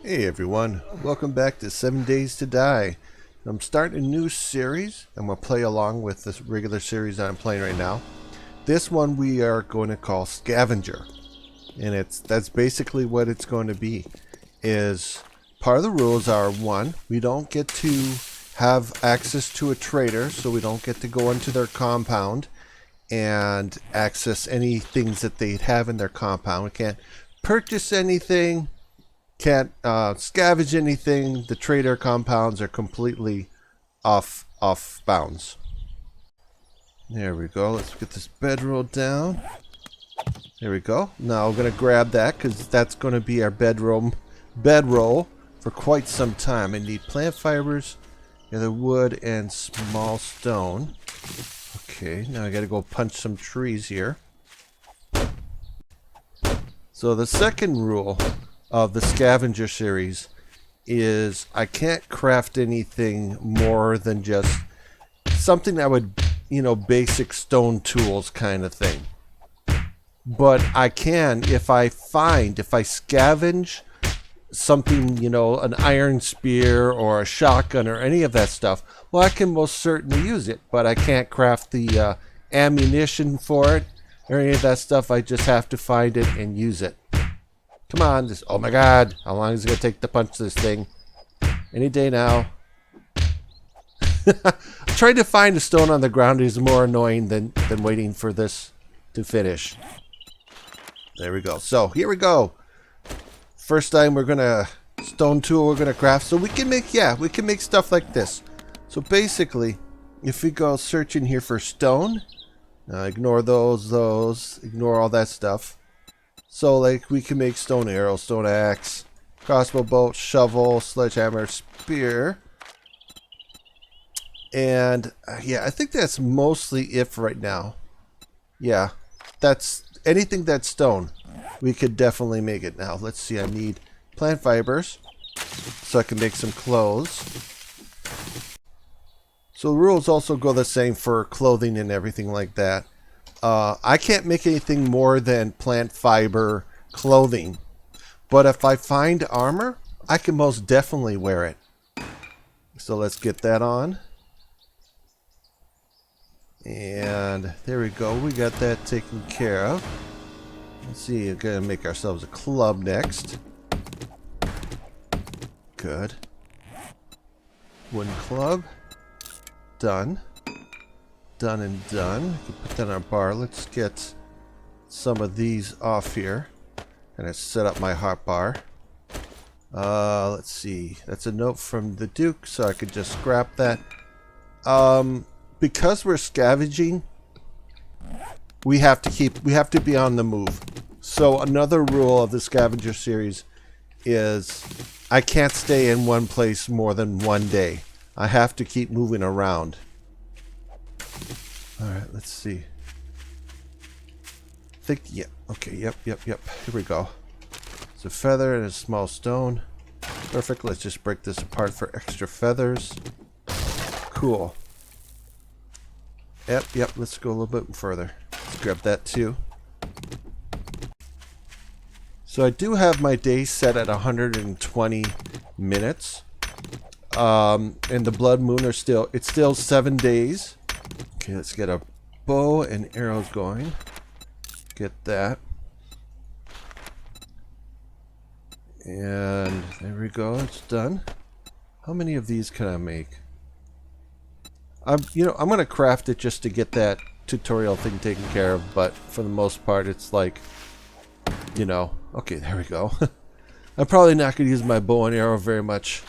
Hey everyone, welcome back to 7 Days to Die. I'm starting a new series. I'm going to play along with this regular series that I'm playing right now. This one we are going to call Scavenger. And that's basically what it's going to be. Is part of the rules are, one, we don't get to have access to a trader, so we don't get to go into their compound and access any things that they have in their compound. We can't purchase anything. Can't scavenge anything. The trader compounds are completely off bounds. There we go. Let's get this bedroll down. There we go. Now we're going to grab that because that's going to be our bedroll for quite some time. I need plant fibers, other wood, and small stone. Okay, now I got to go punch some trees here. So the second rule of the Scavenger series is I can't craft anything more than just something that would, basic stone tools kind of thing. But I can, if I scavenge something, an iron spear or a shotgun or any of that stuff, well, I can most certainly use it, but I can't craft the ammunition for it or any of that stuff. I just have to find it and use it. Come on, just, oh my god, how long is it going to take to punch this thing? Any day now. Trying to find a stone on the ground is more annoying than waiting for this to finish. There we go. So, here we go. First time we're going to, stone tool we're going to craft. So we can make stuff like this. So basically, if we go searching here for stone, ignore those, ignore all that stuff. So, like, we can make stone arrow, stone axe, crossbow bolt, shovel, sledgehammer, spear. And, yeah, I think that's mostly it for right now. Yeah, that's anything that's stone. We could definitely make it now. Let's see, I need plant fibers so I can make some clothes. So the rules also go the same for clothing and everything like that. I can't make anything more than plant fiber clothing. But if I find armor, I can most definitely wear it. So let's get that on. And there we go. We got that taken care of. Let's see. We're going to make ourselves a club next. Good. Wooden club. Done. Done and done. We can put that on our bar. Let's get some of these off here. And I set up my hot bar. Let's see. That's a note from the Duke, so I could just scrap that. Because we're scavenging, we have to be on the move. So another rule of the Scavenger series is I can't stay in one place more than one day. I have to keep moving around. Alright, let's see. Yeah, okay, yep. Here we go. It's a feather and a small stone. Perfect, let's just break this apart for extra feathers. Cool. Yep, let's go a little bit further. Let's grab that too. So I do have my day set at 120 minutes. And the blood moon it's still 7 days. Okay, let's get a bow and arrows going. Get that. And there we go, it's done. How many of these can I make? I'm going to craft it just to get that tutorial thing taken care of, but for the most part it's like, okay, there we go. I'm probably not going to use my bow and arrow very much.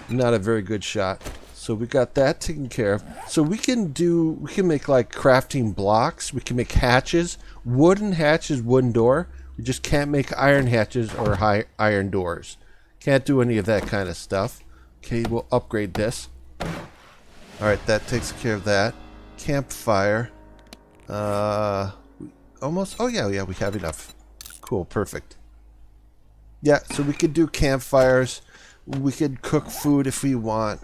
Not a very good shot. So we got that taken care of. So we can make like crafting blocks. We can make hatches, wooden door. We just can't make iron hatches or iron doors. Can't do any of that kind of stuff. Okay, we'll upgrade this. Alright, that takes care of that. Campfire. Almost. Oh yeah, we have enough. Cool, perfect. Yeah, so we could do campfires. We could cook food if we want.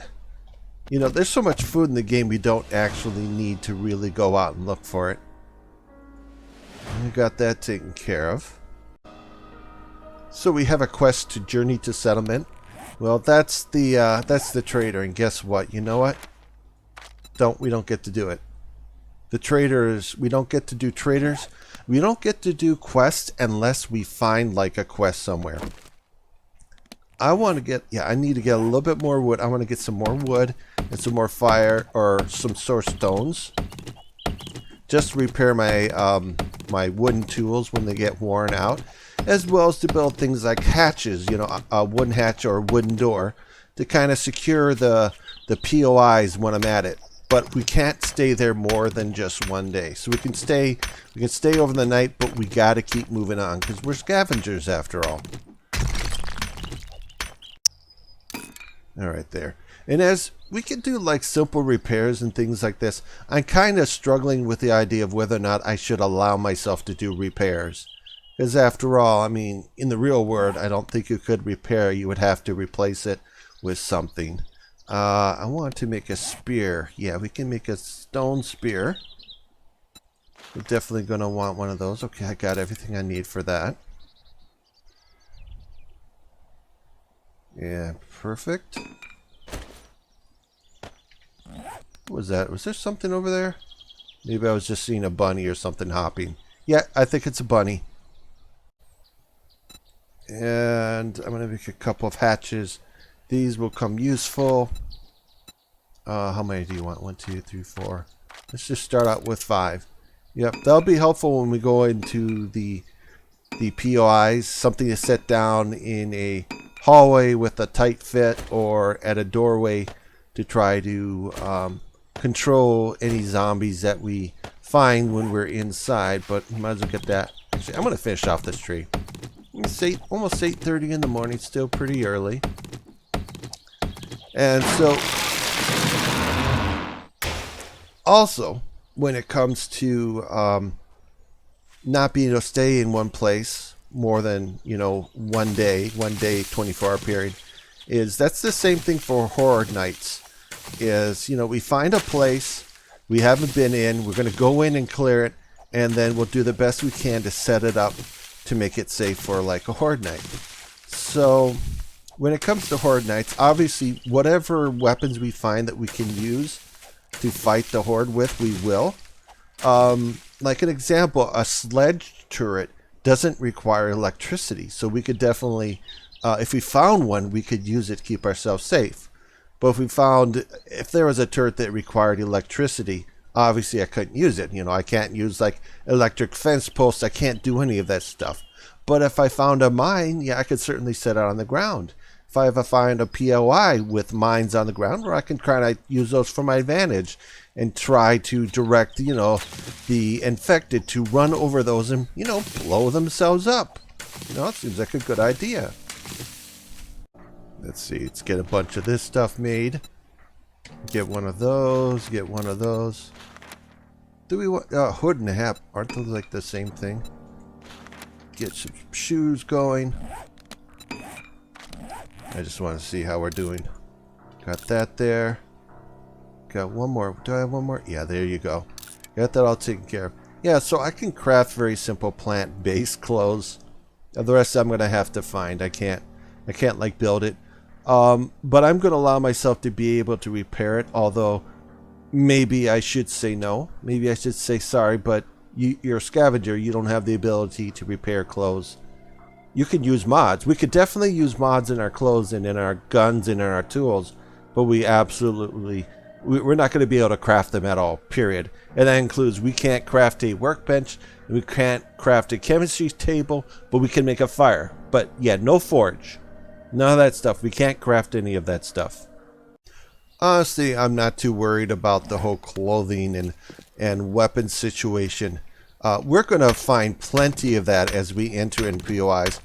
There's so much food in the game we don't actually need to really go out and look for it. We got that taken care of. So we have a quest to journey to settlement. Well, that's the trader, and guess what? You know what? We don't get to do it. The traders, we don't get to do traders. We don't get to do quests unless we find like a quest somewhere. I want to get, I need to get a little bit more wood. I want to get some more wood and some more fire or some source stones. Just to repair my my wooden tools when they get worn out, as well as to build things like hatches, you know, a wooden hatch or a wooden door to kind of secure the POIs when I'm at it. But we can't stay there more than just one day. So we can stay over the night, but we got to keep moving on because we're scavengers after all. All right, there. And as we can do like simple repairs and things like this, I'm kind of struggling with the idea of whether or not I should allow myself to do repairs. Because after all, I mean, in the real world, I don't think you could repair. You would have to replace it with something. I want to make a spear. Yeah, we can make a stone spear. We're definitely going to want one of those. Okay, I got everything I need for that. Yeah, perfect. What was that? Was there something over there? Maybe I was just seeing a bunny or something hopping. Yeah, I think it's a bunny. And I'm going to make a couple of hatches. These will come useful. How many do you want? 1, 2, 3, 4. Let's just start out with 5. Yep, that'll be helpful when we go into the POIs. Something to set down in a hallway with a tight fit or at a doorway to try to control any zombies that we find when we're inside. But we might as well get that. Actually, I'm going to finish off this tree. It's almost 8:30 in the morning. Still pretty early. And so, also, when it comes to not being able to stay in one place more than, you know, one day, 24-hour period, that's the same thing for horde nights. Is, you know, we find a place we haven't been in, we're going to go in and clear it, and then we'll do the best we can to set it up to make it safe for like a horde night. So when it comes to horde nights, obviously whatever weapons we find that we can use to fight the horde with, we will. Like an example, a sledge turret doesn't require electricity, so we could definitely, if we found one, we could use it to keep ourselves safe. But if there was a turret that required electricity, obviously I couldn't use it. You know, I can't use like electric fence posts. I can't do any of that stuff. But if I found a mine, yeah, I could certainly set it on the ground. If I ever find a POI with mines on the ground, where I can kind of use those for my advantage and try to direct, you know, the infected to run over those and, you know, blow themselves up. You know, it seems like a good idea. Let's see, let's get a bunch of this stuff made. Get one of those, get one of those. Do we want hood and a hat? Aren't those like the same thing? Get some shoes going. I just want to see how we're doing. Got that there. Got one more. Do I have one more? Yeah, there you go. Got that all taken care of. Yeah, so I can craft very simple plant-based clothes. The rest I'm going to have to find. I can't like build it. But I'm going to allow myself to be able to repair it, although maybe I should say no. Maybe I should say sorry, but you're a scavenger. You don't have the ability to repair clothes. You can use mods. We could definitely use mods in our clothes and in our guns and in our tools, but we're not going to be able to craft them at all, period. And that includes we can't craft a workbench, we can't craft a chemistry table, but we can make a fire. But yeah, no forge. None of that stuff. We can't craft any of that stuff. Honestly, I'm not too worried about the whole clothing and weapon situation. We're going to find plenty of that as we enter in POIs,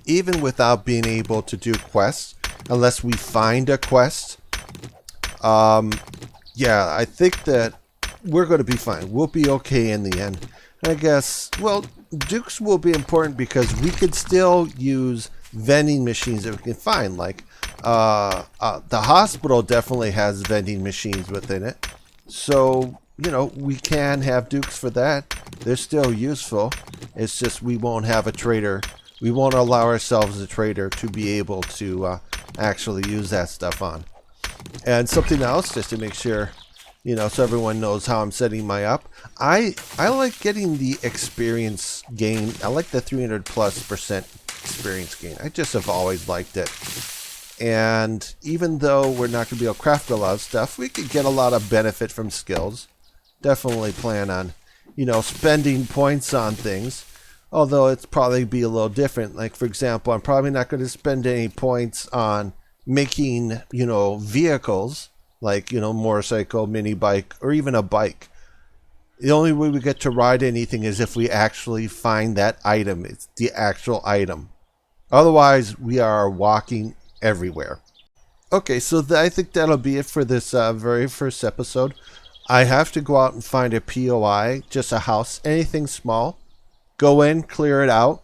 even without being able to do quests, unless we find a quest. Yeah, I think that we're going to be fine. We'll be okay in the end. I guess, well, dukes will be important because we could still use vending machines that we can find. Like, the hospital definitely has vending machines within it. So, you know, we can have dukes for that. They're still useful. It's just we won't have a trader we won't allow ourselves as a trader to be able to actually use that stuff on. And something else, just to make sure, so everyone knows how I'm setting my up. I like getting the experience gain. I like the 300+% experience gain. I just have always liked it. And even though we're not going to be able to craft a lot of stuff, we could get a lot of benefit from skills. Definitely plan on, spending points on things. Although it's probably be a little different. Like, for example, I'm probably not going to spend any points on making, vehicles. Like, motorcycle, mini bike, or even a bike. The only way we get to ride anything is if we actually find that item. It's the actual item. Otherwise, we are walking everywhere. Okay, so I think that'll be it for this very first episode. I have to go out and find a POI, just a house, anything small. Go in, clear it out,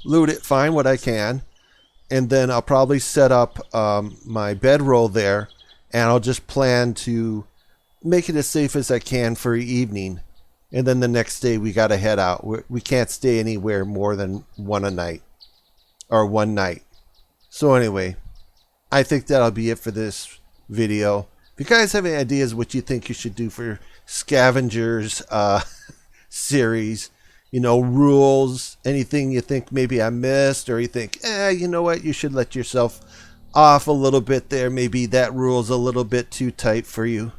loot it, find what I can, and then I'll probably set up my bedroll there, and I'll just plan to make it as safe as I can for evening. And then the next day we got to head out. We can't stay anywhere more than one night. So anyway, I think that'll be it for this video. If you guys have any ideas what you think you should do for Scavengers series, rules, anything you think maybe I missed, or you think, you know what, you should let yourself off a little bit there. Maybe that rule's a little bit too tight for you.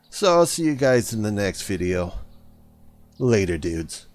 So I'll see you guys in the next video. Later, dudes.